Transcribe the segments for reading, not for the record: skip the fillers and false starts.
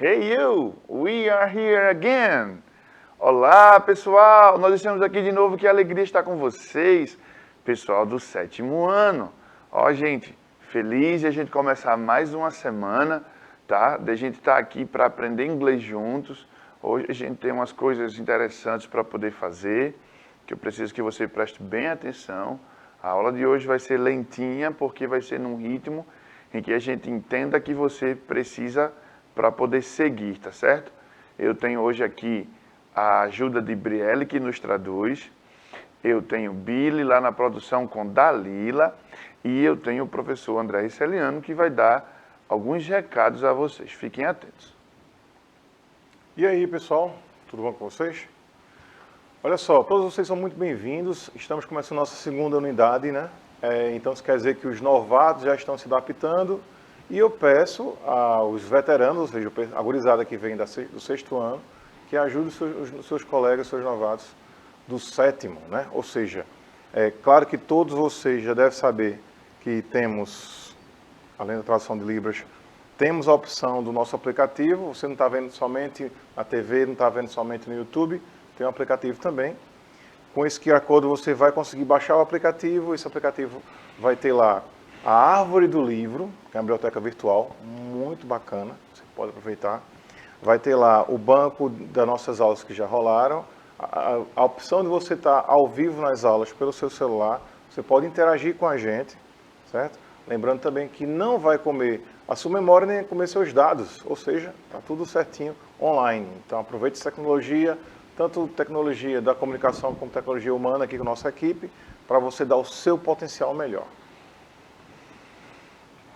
Hey you, we are here again. Olá pessoal, nós estamos aqui de novo, que alegria estar com vocês, pessoal do 7º ano. Ó gente, feliz de a gente começar mais uma semana, tá? De a gente estar aqui para aprender inglês juntos. Hoje a gente tem umas coisas interessantes para poder fazer, que eu preciso que você preste bem atenção. A aula de hoje vai ser lentinha, porque vai ser num ritmo em que a gente entenda que você precisa para poder seguir, tá certo? Eu tenho hoje aqui a ajuda de Brielle, que nos traduz. Eu tenho Billy lá na produção com Dalila. E eu tenho o professor André Riceliano, que vai dar alguns recados a vocês. Fiquem atentos. E aí, pessoal? Tudo bom com vocês? Olha só, todos vocês são muito bem-vindos. Estamos começando a nossa segunda unidade, né? Então, isso quer dizer que os novatos já estão se adaptando. E eu peço aos veteranos, ou seja, a gurizada que vem do 6º ano, que ajude os seus colegas, os seus novatos do 7º, né? Ou seja, é claro que todos vocês já devem saber que temos, além da tradução de Libras, temos a opção do nosso aplicativo. Você não está vendo somente na TV, não está vendo somente no YouTube, tem um aplicativo também. Com esse QR Code você vai conseguir baixar o aplicativo. Esse aplicativo vai ter lá a árvore do livro, que é uma biblioteca virtual, muito bacana, você pode aproveitar. Vai ter lá o banco das nossas aulas que já rolaram, a opção de você estar ao vivo nas aulas pelo seu celular, você pode interagir com a gente, certo? Lembrando também que não vai comer a sua memória nem comer seus dados, ou seja, está tudo certinho online. Então aproveite essa tecnologia, tanto tecnologia da comunicação como tecnologia humana aqui com a nossa equipe, para você dar o seu potencial melhor.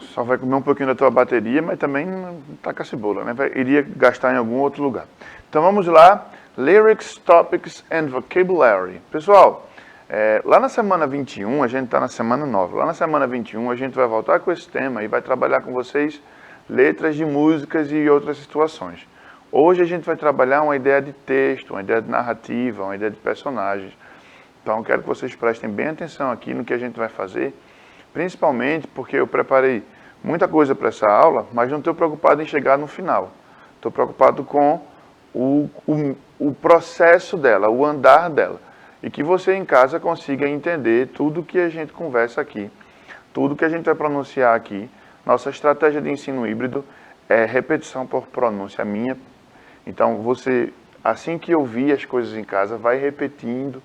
Só vai comer um pouquinho da tua bateria, mas também não taca a cebola, né? Iria gastar em algum outro lugar. Então vamos lá. Lyrics, Topics and Vocabulary. Pessoal, lá na semana 21, a gente está na semana 9. Lá na semana 21 a gente vai voltar com esse tema e vai trabalhar com vocês letras de músicas e outras situações. Hoje a gente vai trabalhar uma ideia de texto, uma ideia de narrativa, uma ideia de personagens. Então eu quero que vocês prestem bem atenção aqui no que a gente vai fazer. Principalmente porque eu preparei muita coisa para essa aula, mas não estou preocupado em chegar no final. Estou preocupado com o processo dela, o andar dela. E que você em casa consiga entender tudo que a gente conversa aqui, tudo que a gente vai pronunciar aqui. Nossa estratégia de ensino híbrido é repetição por pronúncia minha. Então você, assim que ouvir as coisas em casa, vai repetindo.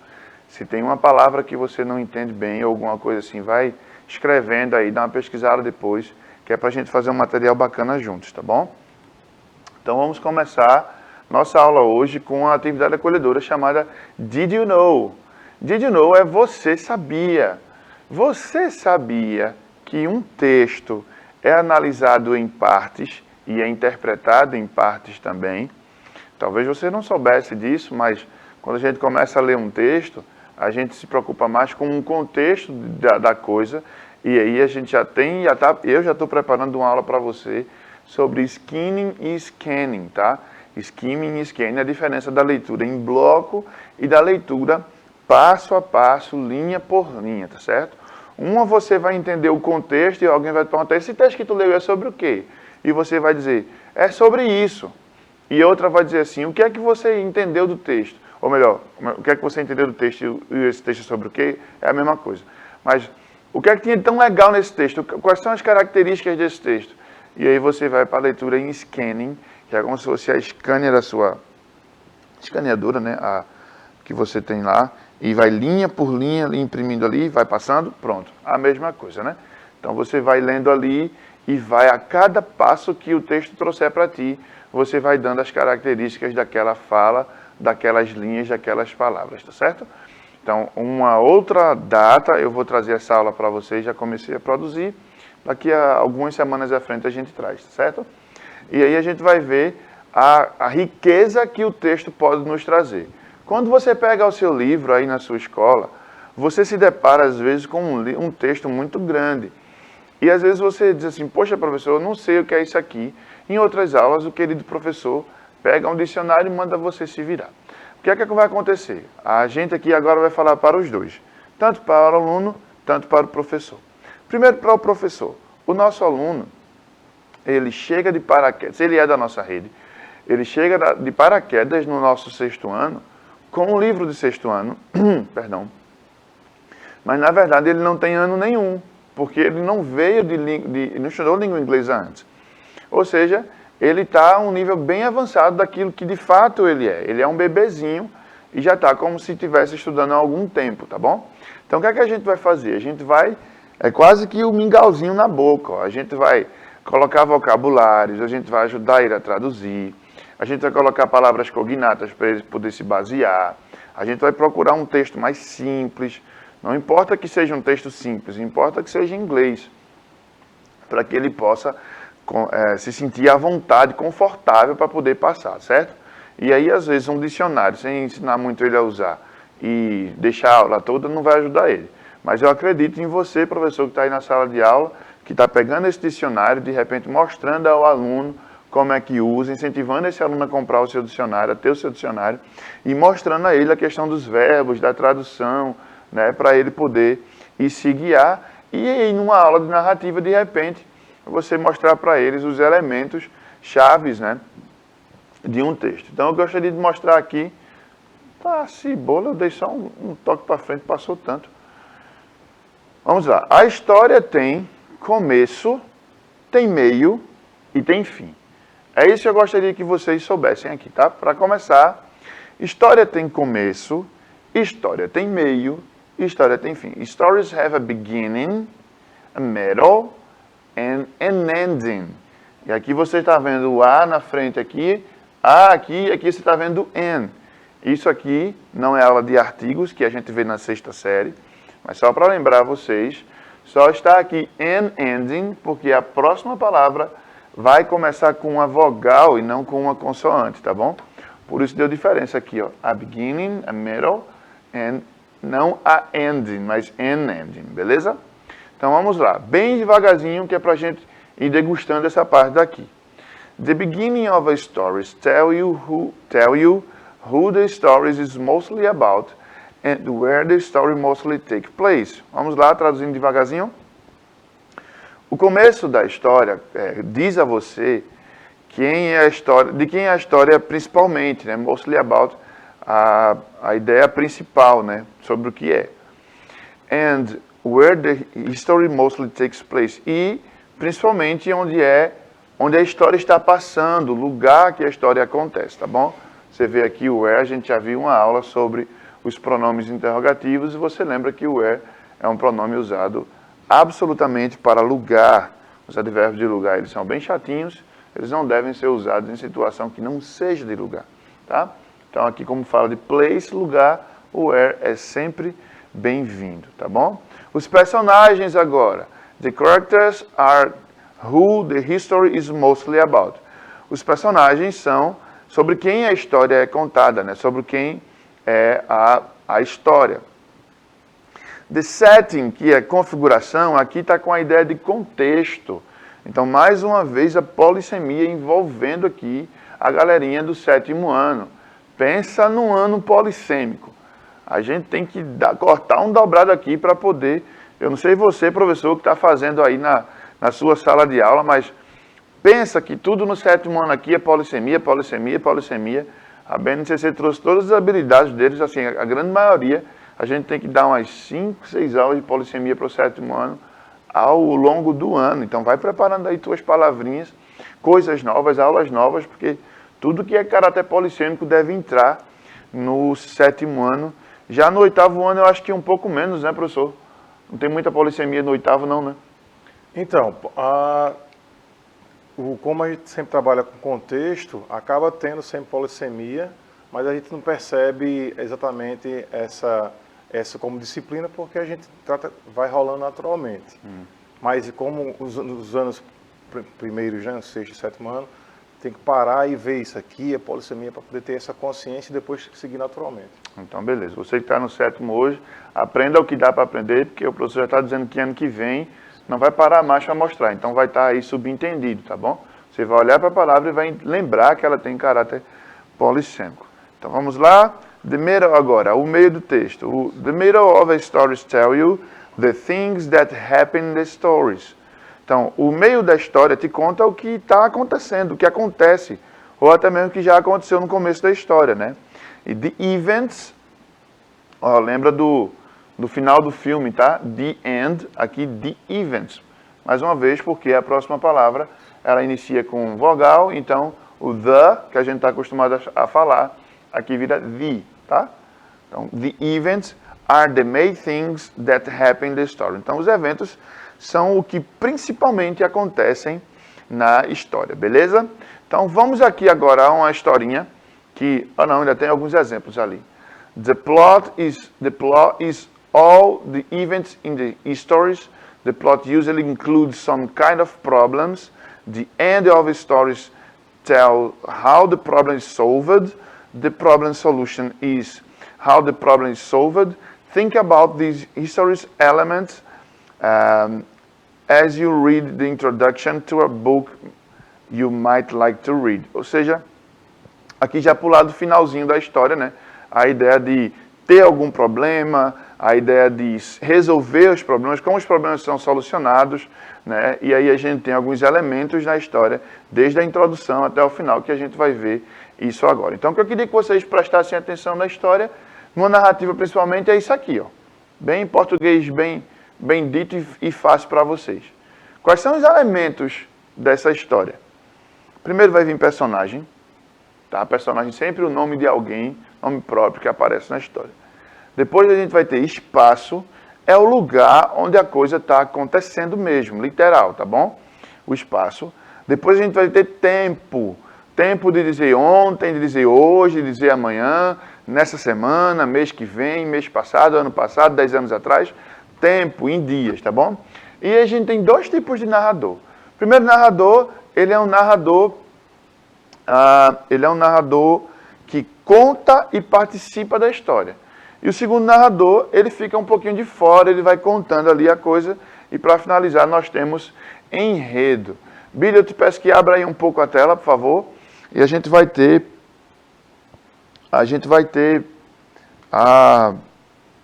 Se tem uma palavra que você não entende bem ou alguma coisa assim, vai escrevendo aí, dá uma pesquisada depois, que é para a gente fazer um material bacana juntos, tá bom? Então vamos começar nossa aula hoje com uma atividade acolhedora chamada Did You Know? Did You Know é você sabia. Você sabia que um texto é analisado em partes e é interpretado em partes também? Talvez você não soubesse disso, mas quando a gente começa a ler um texto, a gente se preocupa mais com o contexto da coisa, e aí a gente eu já estou preparando uma aula para você sobre skimming e scanning, tá? Skimming e scanning, a diferença da leitura em bloco e da leitura passo a passo, linha por linha, tá certo? Uma você vai entender o contexto e alguém vai te perguntar, esse texto que tu leu é sobre o quê? E você vai dizer, é sobre isso. E outra vai dizer assim, o que é que você entendeu do texto? Ou melhor, o que é que você entendeu do texto e esse texto sobre o quê? É a mesma coisa. Mas o que é que tinha de tão legal nesse texto? Quais são as características desse texto? E aí você vai para a leitura em scanning, que é como se fosse a escânia da sua escaneadora, né? Que você tem lá, e vai linha por linha, imprimindo ali, vai passando, pronto. A mesma coisa, né? Então você vai lendo ali e vai a cada passo que o texto trouxer para ti, você vai dando as características daquela fala, daquelas linhas, daquelas palavras, tá certo? Então, uma outra data, eu vou trazer essa aula para vocês, já comecei a produzir, daqui a algumas semanas à frente a gente traz, tá certo? E aí a gente vai ver a riqueza que o texto pode nos trazer. Quando você pega o seu livro aí na sua escola, você se depara às vezes com um texto muito grande. E às vezes você diz assim, poxa professor, eu não sei o que é isso aqui. Em outras aulas, o querido professor pega um dicionário e manda você se virar. O que é que vai acontecer? A gente aqui agora vai falar para os dois. Tanto para o aluno, tanto para o professor. Primeiro para o professor. O nosso aluno, ele chega de paraquedas, ele é da nossa rede, ele chega de paraquedas no nosso sexto ano, com um livro de sexto ano, perdão, mas na verdade ele não tem ano nenhum, porque ele não veio não estudou língua inglesa antes. Ou seja, ele está a um nível bem avançado daquilo que de fato ele é. Ele é um bebezinho e já está como se estivesse estudando há algum tempo, tá bom? Então o que é que a gente vai fazer? A gente vai, é quase que o mingauzinho na boca, ó. A gente vai colocar vocabulários, a gente vai ajudar ele a traduzir, a gente vai colocar palavras cognatas para ele poder se basear, a gente vai procurar um texto mais simples, não importa que seja um texto simples, importa que seja em inglês, para que ele possa se sentir à vontade, confortável para poder passar, certo? E aí, às vezes, um dicionário, sem ensinar muito ele a usar e deixar a aula toda, não vai ajudar ele. Mas eu acredito em você, professor, que está aí na sala de aula, que está pegando esse dicionário, de repente mostrando ao aluno como é que usa, incentivando esse aluno a comprar o seu dicionário, a ter o seu dicionário, e mostrando a ele a questão dos verbos, da tradução, né, para ele poder ir se guiar. E aí, numa aula de narrativa, de repente, você mostrar para eles os elementos chaves, né, de um texto. Então eu gostaria de mostrar aqui, tá, cebola, eu dei só um toque para frente, passou tanto. Vamos lá, a história tem começo, tem meio e tem fim. É isso que eu gostaria que vocês soubessem aqui, tá? Para começar, história tem começo, história tem meio, história tem fim. Stories have a beginning, a middle, and an ending. E aqui você está vendo o A na frente aqui, A aqui, e aqui você está vendo o N. Isso aqui não é aula de artigos, que a gente vê na sexta série, mas só para lembrar vocês, só está aqui an ending, porque a próxima palavra vai começar com uma vogal e não com uma consoante, tá bom? Por isso deu diferença aqui, ó. A beginning, a middle, and não a ending, mas an ending, beleza? Então vamos lá, bem devagarzinho, que é para a gente ir degustando essa parte daqui. The beginning of a story tell you who the story is mostly about and where the story mostly takes place. Vamos lá, traduzindo devagarzinho. O começo da história diz a você de quem é a história principalmente, né? Mostly about, a ideia principal, né? Sobre o que é. And where the history mostly takes place. E principalmente onde a história está passando, o lugar que a história acontece, tá bom? Você vê aqui o where, a gente já viu uma aula sobre os pronomes interrogativos e você lembra que o where é um pronome usado absolutamente para lugar. Os advérbios de lugar, eles são bem chatinhos, eles não devem ser usados em situação que não seja de lugar, tá? Então aqui como fala de place, lugar, o where é sempre bem-vindo, tá bom? Os personagens agora. The characters are who the history is mostly about. Os personagens são sobre quem a história é contada, né? Sobre quem é a história. The setting, que é configuração, aqui está com a ideia de contexto. Então, mais uma vez, a polissemia envolvendo aqui a galerinha do sétimo ano. Pensa num ano polissêmico. A gente tem que cortar um dobrado aqui para poder... Eu não sei você, professor, que está fazendo aí na sua sala de aula, mas pensa que tudo no sétimo ano aqui é polissemia, polissemia, polissemia. A BNCC trouxe todas as habilidades deles, assim, a grande maioria. A gente tem que dar umas 5, 6 aulas de polissemia para o sétimo ano ao longo do ano. Então vai preparando aí tuas palavrinhas, coisas novas, aulas novas, porque tudo que é caráter polissêmico deve entrar no sétimo ano. Já no oitavo ano eu acho que um pouco menos, né, professor? Não tem muita polissemia no oitavo não, né? Então, como a gente sempre trabalha com contexto, acaba tendo sempre polissemia, mas a gente não percebe exatamente essa como disciplina, porque a gente vai rolando naturalmente. Mas como os anos primeiros, né, sexto e sétimo ano, tem que parar e ver isso aqui, é polissemia, para poder ter essa consciência e depois seguir naturalmente. Então, beleza. Você que está no sétimo hoje, aprenda o que dá para aprender, porque o professor já está dizendo que ano que vem não vai parar mais para mostrar. Então, vai estar aí subentendido, tá bom? Você vai olhar para a palavra e vai lembrar que ela tem caráter polissêmico. Então, vamos lá. The middle agora, o meio do texto. The middle of a story tell you the things that happen in the stories. Então, o meio da história te conta o que está acontecendo, o que acontece, ou até mesmo que já aconteceu no começo da história, né? E the events, ó, lembra do final do filme, tá? The end, aqui the events. Mais uma vez, porque a próxima palavra, ela inicia com vogal, então o the, que a gente está acostumado a falar, aqui vira the, tá? Então, the events are the main things that happen in the story. Então, os eventos são o que principalmente acontecem na história, beleza? Então, vamos aqui agora a uma historinha que... Ah, não, ainda tem alguns exemplos ali. The plot is all the events in the stories. The plot usually includes some kind of problems. The end of the stories tell how the problem is solved. The problem solution is how the problem is solved. Think about these histories elements as you read the introduction to a book you might like to read. Ou seja, aqui já pulado do finalzinho da história, né? A ideia de ter algum problema, a ideia de resolver os problemas, como os problemas são solucionados, né? E aí a gente tem alguns elementos na história, desde a introdução até o final, que a gente vai ver isso agora. Então, o que eu queria que vocês prestassem atenção na história, numa narrativa principalmente, é isso aqui, ó. Bem em português, bem dito e fácil para vocês. Quais são os elementos dessa história? Primeiro vai vir personagem, tá? Personagem sempre o nome de alguém, nome próprio que aparece na história. Depois a gente vai ter espaço, é o lugar onde a coisa está acontecendo mesmo, literal, tá bom? O espaço. Depois a gente vai ter tempo. Tempo de dizer ontem, de dizer hoje, de dizer amanhã, nessa semana, mês que vem, mês passado, ano passado, 10 anos atrás. Tempo em dias, tá bom? E a gente tem dois tipos de narrador. O primeiro narrador, ele é um narrador que conta e participa da história. E o segundo narrador, ele fica um pouquinho de fora, ele vai contando ali a coisa. E para finalizar, nós temos enredo. Billy, eu te peço que abra aí um pouco a tela, por favor. E a gente vai ter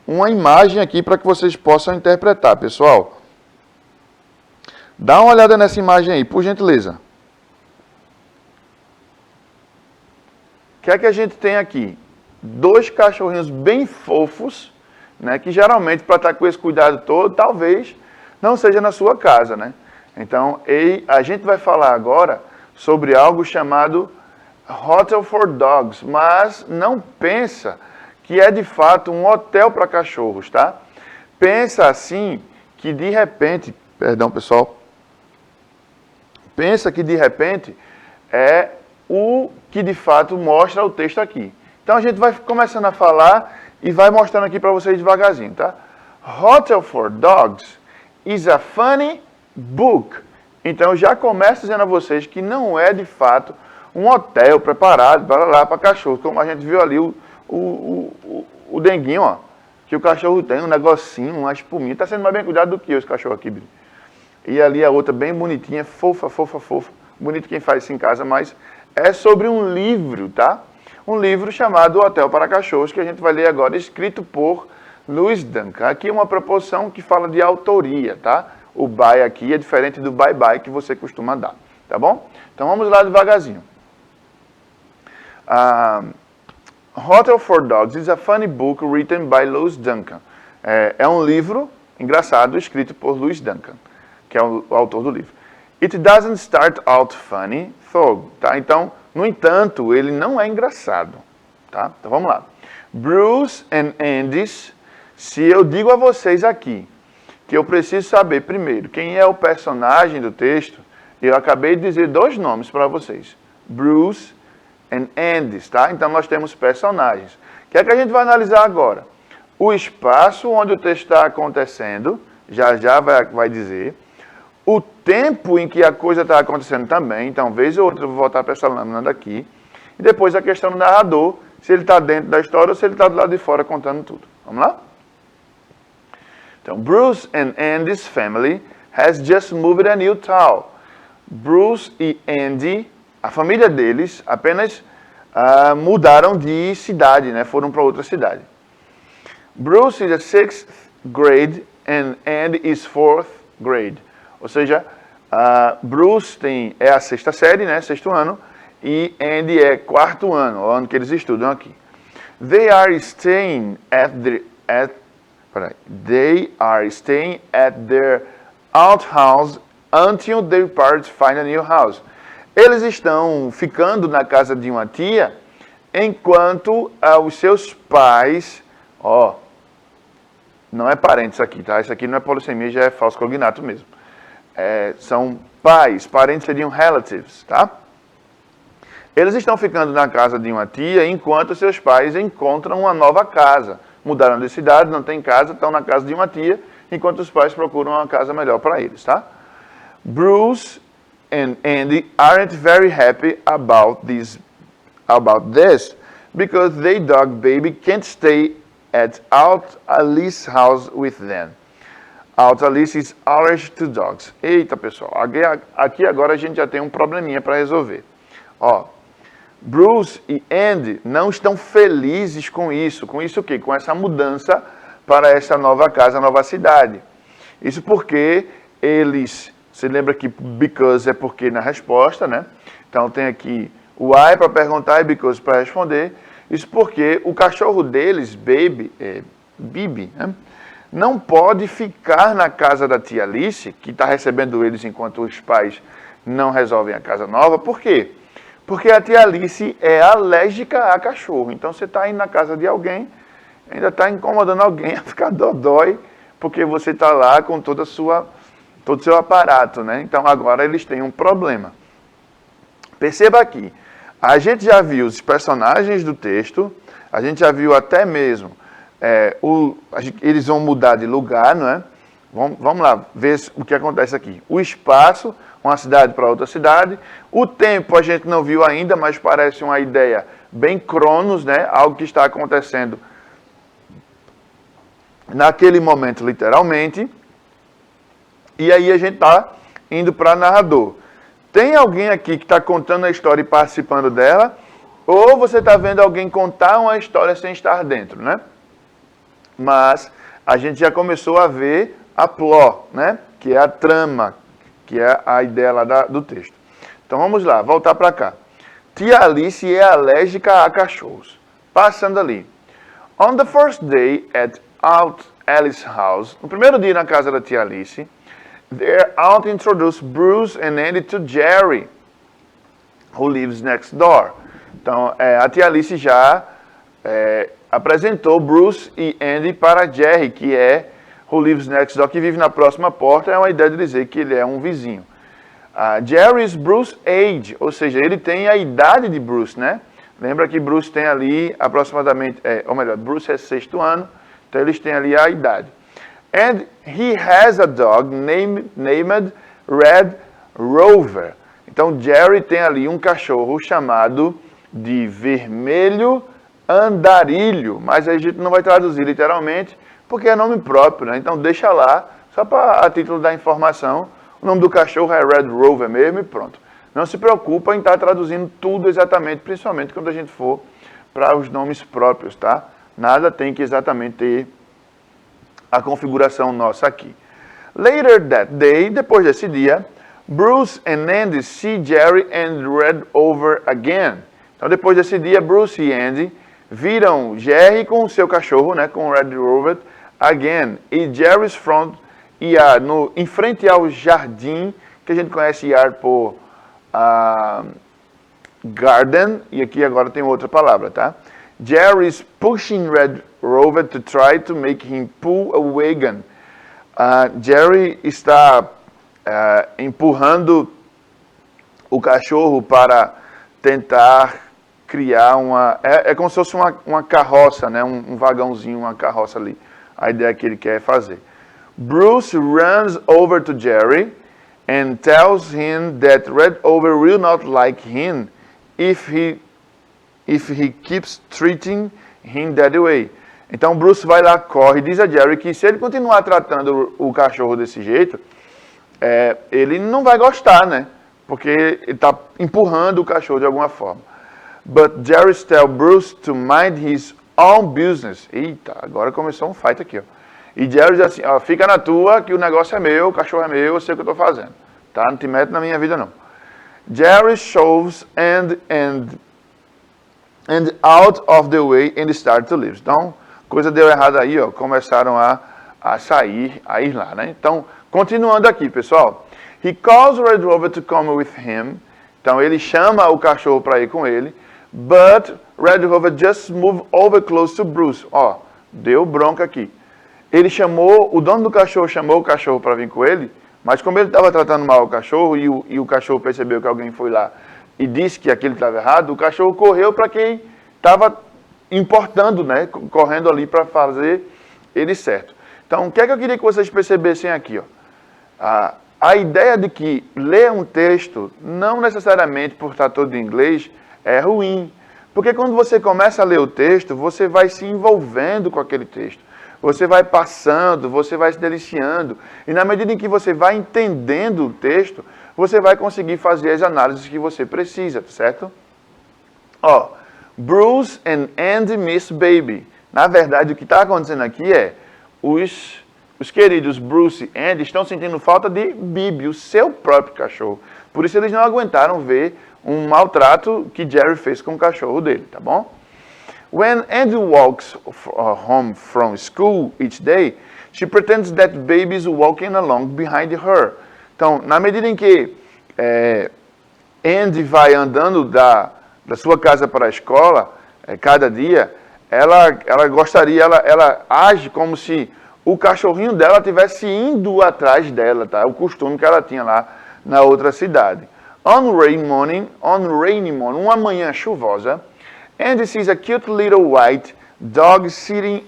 uma imagem aqui para que vocês possam interpretar, pessoal. Dá uma olhada nessa imagem aí, por gentileza. O que é que a gente tem aqui? Dois cachorrinhos bem fofos, né, que geralmente, para estar com esse cuidado todo, talvez não seja na sua casa, né? Então, a gente vai falar agora sobre algo chamado Hotel for Dogs, mas não pensa que é de fato um hotel para cachorros, tá? Pensa assim que de repente, perdão pessoal, pensa que de repente é o que de fato mostra o texto aqui. Então a gente vai começando a falar e vai mostrando aqui para vocês devagarzinho, tá? Hotel for Dogs is a funny book. Então eu já começo dizendo a vocês que não é de fato um hotel preparado para cachorros, como a gente viu ali o denguinho, ó, que o cachorro tem um negocinho, uma espuminha, está sendo mais bem cuidado do que eu, esse cachorro aqui, Billy. E ali a outra bem bonitinha, fofa, bonito quem faz isso em casa, mas é sobre um livro, tá? Um livro chamado Hotel para Cachorros, que a gente vai ler agora, escrito por Lewis Duncan. Aqui é uma proporção que fala de autoria, tá? O by aqui é diferente do bye-bye que você costuma dar, tá bom? Então vamos lá devagarzinho. Hotel for Dogs is a funny book written by Lewis Duncan. É um livro engraçado escrito por Lewis Duncan, que é o autor do livro. It doesn't start out funny, though, tá? Então, no entanto, ele não é engraçado, tá? Então vamos lá. Bruce and Andy's. Se eu digo a vocês aqui que eu preciso saber primeiro quem é o personagem do texto, eu acabei de dizer dois nomes para vocês. Bruce and Andy's, tá? Então nós temos personagens. O que é que a gente vai analisar agora? O espaço onde o texto está acontecendo, já vai dizer. O tempo em que a coisa está acontecendo também, então, vez ou outra, eu vou voltar para essa lâmina daqui. E depois a questão do narrador, se ele está dentro da história ou se ele está do lado de fora contando tudo. Vamos lá? Então, Bruce and Andy's family has just moved a new town. Bruce e Andy, a família deles, apenas mudaram de cidade, né? Foram para outra cidade. Bruce is a 6th grade and Andy is 4th grade. Ou seja, Bruce é a 6ª série, né, 6º ano, e Andy é 4º ano, o ano que eles estudam aqui. They are staying at their outhouse until their parents find a new house. Eles estão ficando na casa de uma tia enquanto os seus pais, não é parentes aqui, tá? Isso aqui não é polissemia, já é falso cognato mesmo. São pais, parentes seriam relatives, tá? Eles estão ficando na casa de uma tia enquanto seus pais encontram uma nova casa. Mudaram de cidade, não tem casa, estão na casa de uma tia, enquanto os pais procuram uma casa melhor para eles, tá? Bruce and Andy aren't very happy about this because their dog baby can't stay at Aunt Alice's house with them. Aunt Alice is allergic to dogs. Eita, pessoal, aqui agora a gente já tem um probleminha para resolver. Bruce e Andy não estão felizes com isso. Com isso o quê? Com essa mudança para essa nova casa, nova cidade. Isso porque eles... Você lembra que because é porque na resposta, né? Então tem aqui o why para perguntar e because para responder. Isso porque o cachorro deles, Bibi, né? Não pode ficar na casa da tia Alice, que está recebendo eles enquanto os pais não resolvem a casa nova. Por quê? Porque a tia Alice é alérgica a cachorro. Então você está indo na casa de alguém, ainda está incomodando alguém a ficar dodói, porque você está lá com todo o seu aparato, né? Então agora eles têm um problema. Perceba aqui, a gente já viu os personagens do texto, a gente já viu até mesmo, eles vão mudar de lugar, não é? Vamos lá, ver o que acontece aqui. O espaço, uma cidade para outra cidade. O tempo a gente não viu ainda, mas parece uma ideia bem cronos, né? Algo que está acontecendo naquele momento, literalmente. E aí a gente está indo para narrador. Tem alguém aqui que está contando a história e participando dela? Ou você está vendo alguém contar uma história sem estar dentro, né? Mas a gente já começou a ver a plot, né? Que é a trama, que é a ideia lá do texto. Então vamos lá, voltar para cá. Tia Alice é alérgica a cachorros. Passando ali. On the first day at Aunt Alice's house, no primeiro dia na casa da tia Alice, their aunt introduced Bruce and Andy to Jerry, who lives next door. Então, a tia Alice já apresentou Bruce e Andy para Jerry, que é who lives next door, que vive na próxima porta. É uma ideia de dizer que ele é um vizinho. Jerry is Bruce's age, ou seja, ele tem a idade de Bruce, né? Lembra que Bruce tem ali aproximadamente, Bruce é 6º ano, então eles têm ali a idade. And he has a dog named Red Rover. Então Jerry tem ali um cachorro chamado de Vermelho Andarilho, mas a gente não vai traduzir literalmente, porque é nome próprio, né? Então deixa lá, só a título da informação, o nome do cachorro é Red Rover mesmo e pronto. Não se preocupa em estar traduzindo tudo exatamente, principalmente quando a gente for para os nomes próprios, tá? Nada tem que exatamente ter a configuração nossa aqui. Later that day, depois desse dia, Bruce and Andy see Jerry and Red Rover again. Então depois desse dia, Bruce e Andy viram Jerry com o seu cachorro, né, com o Red Rover, again. E Jerry's front yard, em frente ao jardim, que a gente conhece yard por garden, e aqui agora tem outra palavra, tá? Jerry's pushing Red Rover to try to make him pull a wagon. Jerry está empurrando o cachorro para tentar criar uma... É como se fosse uma carroça, né? Um vagãozinho, uma carroça ali. A ideia que ele quer fazer. Bruce runs over to Jerry and tells him that Red Rover will not like him if he keeps treating him that way. Então Bruce vai lá, corre e diz a Jerry que se ele continuar tratando o cachorro desse jeito, ele não vai gostar, né? Porque ele está empurrando o cachorro de alguma forma. But Jerry tells Bruce to mind his own business. Eita, agora começou um fight aqui, ó. E Jerry diz assim, ó, fica na tua que o negócio é meu, o cachorro é meu, eu sei o que eu estou fazendo. Tá? Não te mete na minha vida, não. Jerry shoves and out of the way and start to leave. Então, coisa deu errado aí, ó, começaram a sair, a ir lá, né? Então, continuando aqui, pessoal. He calls Red Rover to come with him. Então, ele chama o cachorro para ir com ele. But Red Rover just moved over close to Bruce. Ó, deu bronca aqui. Ele chamou, o dono do cachorro chamou o cachorro para vir com ele, mas como ele estava tratando mal o cachorro e o cachorro percebeu que alguém foi lá e disse que aquilo estava errado, o cachorro correu para quem estava importando, né, correndo ali para fazer ele certo. Então, o que é que eu queria que vocês percebessem aqui? Ó? A ideia de que ler um texto, não necessariamente por estar todo em inglês, é ruim. Porque quando você começa a ler o texto, você vai se envolvendo com aquele texto. Você vai passando, você vai se deliciando. E na medida em que você vai entendendo o texto, você vai conseguir fazer as análises que você precisa, certo? Ó, Bruce and Andy miss baby. Na verdade, o que está acontecendo aqui é os queridos Bruce e Andy estão sentindo falta de Bibi, o seu próprio cachorro. Por isso eles não aguentaram ver um maltrato que Jerry fez com o cachorro dele, tá bom? When Andy walks home from school each day, she pretends that baby is walking along behind her. Então, na medida em que Andy vai andando da sua casa para a escola, cada dia, ela gostaria, ela age como se o cachorrinho dela estivesse indo atrás dela, tá? O costume que ela tinha lá na outra cidade. On rainy morning, uma manhã chuvosa, Andy sees a cute little white dog sitting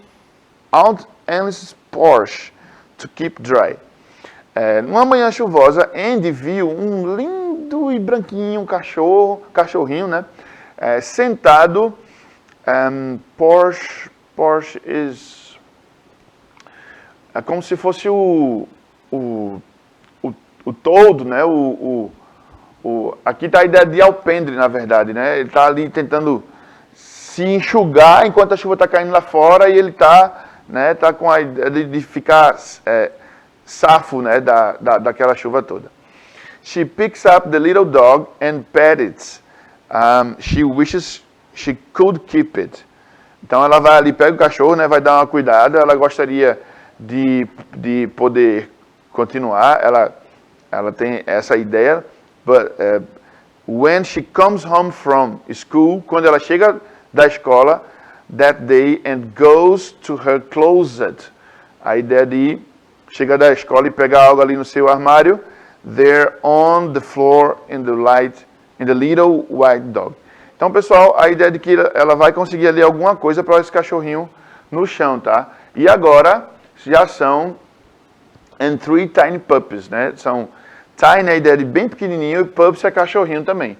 out Andy's porch to keep dry. Numa manhã chuvosa, Andy viu um lindo e branquinho cachorrinho, né? Sentado. Porch é como se fosse o toldo, né? Aqui está a ideia de alpendre, na verdade, né? Ele está ali tentando se enxugar enquanto a chuva está caindo lá fora e ele está, né, tá com a ideia de ficar safo, né, daquela chuva toda. She picks up the little dog and pets it. She wishes she could keep it. Então ela vai ali, pega o cachorro, né, vai dar uma cuidada, ela gostaria de poder continuar, ela tem essa ideia, but when she comes home from school, quando ela chega da escola, that day, and goes to her closet, a ideia de chegar da escola e pegar algo ali no seu armário, there on the floor in the little white dog. Então, pessoal, a ideia de que ela vai conseguir ali alguma coisa para esse cachorrinho no chão, tá? E agora já são and 3 tiny puppies, né? São tiny, a ideia de bem pequenininho, e pups é cachorrinho também.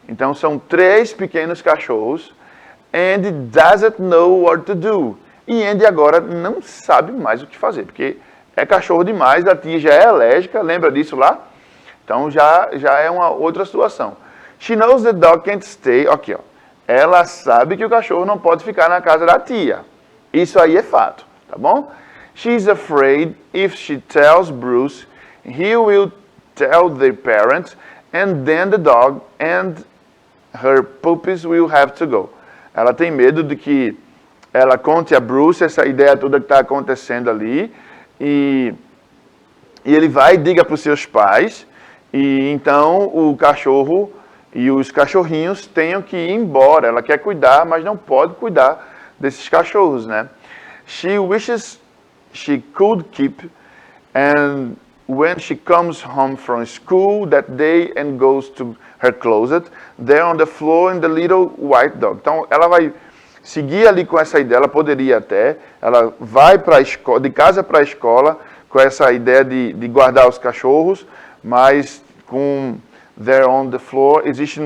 Então, são 3 pequenos cachorros. Andy doesn't know what to do. E Andy agora não sabe mais o que fazer, porque é cachorro demais, a tia já é alérgica, lembra disso lá? Então já é uma outra situação. She knows the dog can't stay. Aqui, ó. Ela sabe que o cachorro não pode ficar na casa da tia. Isso aí é fato, tá bom? She's afraid if she tells Bruce, he will tell their parents, and then the dog and her puppies will have to go. Ela tem medo de que ela conte a Bruce essa ideia toda que está acontecendo ali, e ele vai e diga para os seus pais, e então o cachorro e os cachorrinhos tenham que ir embora. Ela quer cuidar, mas não pode cuidar desses cachorros, né? She wishes she could keep, and when she comes home from school that day and goes to her closet, there on the floor in the little white dog. Então, ela vai seguir ali com essa ideia, ela poderia até, ela vai para a escola, de casa para a escola, com essa ideia de guardar os cachorros, mas com there on the floor, existe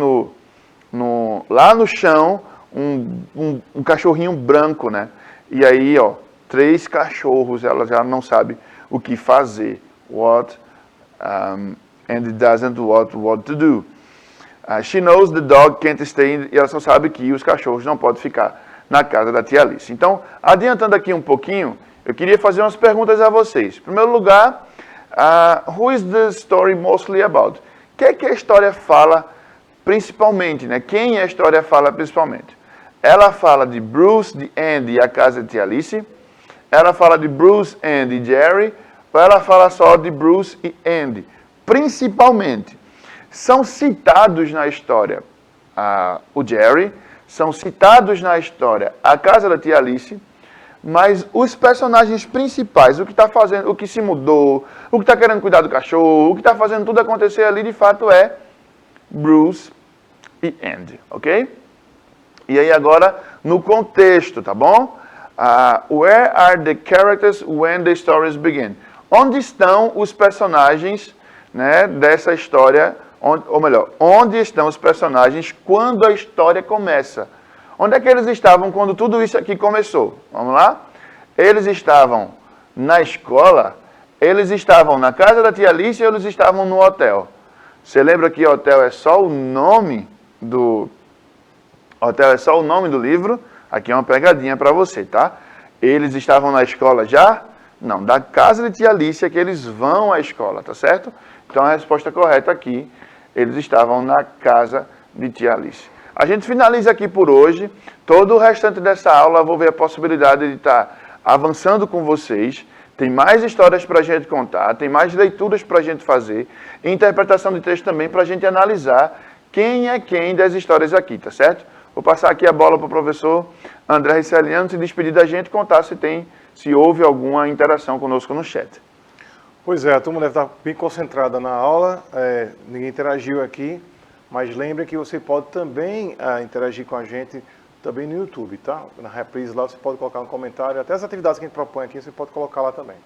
lá no chão um cachorrinho branco, né? E aí, ó, 3 cachorros, ela já não sabe o que fazer. And it doesn't what to do. She knows the dog can't stay, e ela só sabe que os cachorros não podem ficar na casa da tia Alice. Então, adiantando aqui um pouquinho, eu queria fazer umas perguntas a vocês. Em primeiro lugar, who is the story mostly about? O que é que a história fala principalmente, né? Quem a história fala principalmente? Ela fala de Bruce, de Andy e a casa de tia Alice. Ela fala de Bruce, Andy e Jerry. Ou ela fala só de Bruce e Andy? Principalmente, são citados na história o Jerry, são citados na história a casa da tia Alice, mas os personagens principais, o que está fazendo, o que se mudou, o que está querendo cuidar do cachorro, o que está fazendo tudo acontecer ali, de fato é Bruce e Andy, ok? E aí agora, no contexto, tá bom? Where are the characters when the stories begin? Onde estão os personagens, né, dessa história, ou melhor, onde estão os personagens quando a história começa? Onde é que eles estavam quando tudo isso aqui começou? Vamos lá? Eles estavam na escola, eles estavam na casa da tia Alice ou eles estavam no hotel? Você lembra que hotel é só o nome do... Hotel é só o nome do livro? Aqui é uma pegadinha para você, tá? Eles estavam na escola já? Não, da casa de tia Alice é que eles vão à escola, tá certo? Então a resposta correta aqui, eles estavam na casa de tia Alice. A gente finaliza aqui por hoje. Todo o restante dessa aula eu vou ver a possibilidade de estar avançando com vocês. Tem mais histórias para a gente contar, tem mais leituras para a gente fazer, interpretação de texto também para a gente analisar quem é quem das histórias aqui, tá certo? Vou passar aqui a bola para o professor André Riceliano se despedir da gente e contar se houve alguma interação conosco no chat. Pois é, a turma deve estar bem concentrada na aula, ninguém interagiu aqui, mas lembre que você pode também interagir com a gente também no YouTube, tá? Na reprise lá você pode colocar um comentário, até as atividades que a gente propõe aqui você pode colocar lá também.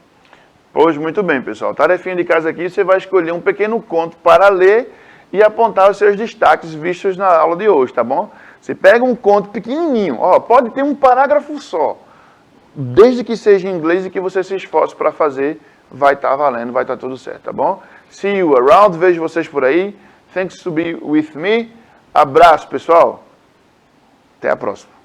Pois muito bem, pessoal. Tarefinha de casa aqui, você vai escolher um pequeno conto para ler e apontar os seus destaques vistos na aula de hoje, tá bom? Você pega um conto pequenininho, ó, pode ter um parágrafo só, desde que seja em inglês e que você se esforce para fazer, vai estar valendo, vai estar tudo certo, tá bom? See you around, vejo vocês por aí. Thanks to be with me. Abraço, pessoal. Até a próxima.